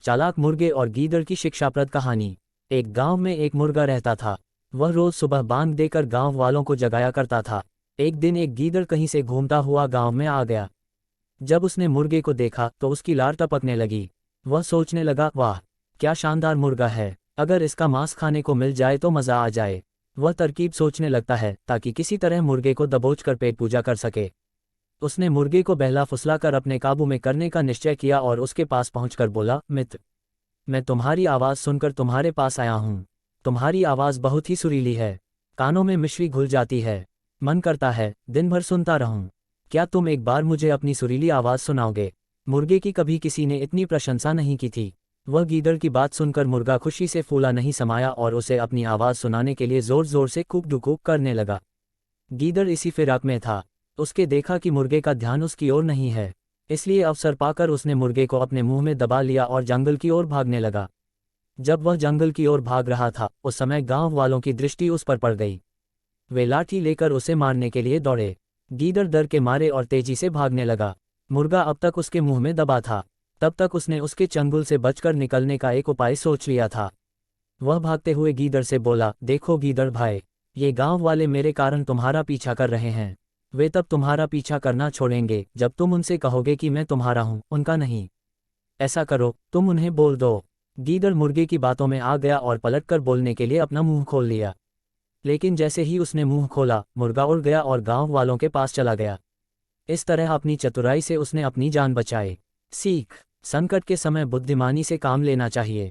चालाक मुर्गे और गीदड़ की शिक्षाप्रद कहानी। एक गांव में एक मुर्गा रहता था। वह रोज सुबह बांग देकर गांव वालों को जगाया करता था। एक दिन एक गीदड़ कहीं से घूमता हुआ गांव में आ गया। जब उसने मुर्गे को देखा तो उसकी लार टपकने लगी। वह सोचने लगा, वाह क्या शानदार मुर्गा है, अगर इसका मांस खाने को मिल जाए तो मज़ा आ जाए। वह तरकीब सोचने लगता है ताकि किसी तरह मुर्गे को दबोच कर पेट पूजा कर सके। उसने मुर्गे को बहला फुसला कर अपने काबू में करने का निश्चय किया और उसके पास पहुंचकर बोला, मित्र, मैं तुम्हारी आवाज़ सुनकर तुम्हारे पास आया हूँ। तुम्हारी आवाज़ बहुत ही सुरीली है, कानों में मिश्री घुल जाती है, मन करता है दिन भर सुनता रहूं। क्या तुम एक बार मुझे अपनी सुरीली आवाज़ सुनाओगे? मुर्गे की कभी किसी ने इतनी प्रशंसा नहीं की थी। वह गीदड़ की बात सुनकर मुर्गा खुशी से फूला नहीं समाया और उसे अपनी आवाज़ सुनाने के लिए ज़ोर ज़ोर से कूक डुकूक करने लगा। गीदड़ इसी फिराक में था। उसके देखा कि मुर्गे का ध्यान उसकी ओर नहीं है, इसलिए अवसर पाकर उसने मुर्गे को अपने मुंह में दबा लिया और जंगल की ओर भागने लगा। जब वह जंगल की ओर भाग रहा था उस समय गांव वालों की दृष्टि उस पर पड़ गई। वे लाठी लेकर उसे मारने के लिए दौड़े। गीदड़ डर के मारे और तेजी से भागने लगा। मुर्गा अब तक उसके मुंह में दबा था। तब तक उसने उसके चंगुल से बचकर निकलने का एक उपाय सोच लिया था। वह भागते हुए गीदड़ से बोला, देखो गीदड़ भाई, ये गांव वाले मेरे कारण तुम्हारा पीछा कर रहे हैं। वे तब तुम्हारा पीछा करना छोड़ेंगे जब तुम उनसे कहोगे कि मैं तुम्हारा हूं, उनका नहीं। ऐसा करो, तुम उन्हें बोल दो। गीदड़ मुर्गे की बातों में आ गया और पलटकर बोलने के लिए अपना मुंह खोल लिया। लेकिन जैसे ही उसने मुंह खोला, मुर्गा उड़ गया और गांव वालों के पास चला गया। इस तरह अपनी चतुराई से उसने अपनी जान बचाई। सीख: संकट के समय बुद्धिमानी से काम लेना चाहिए।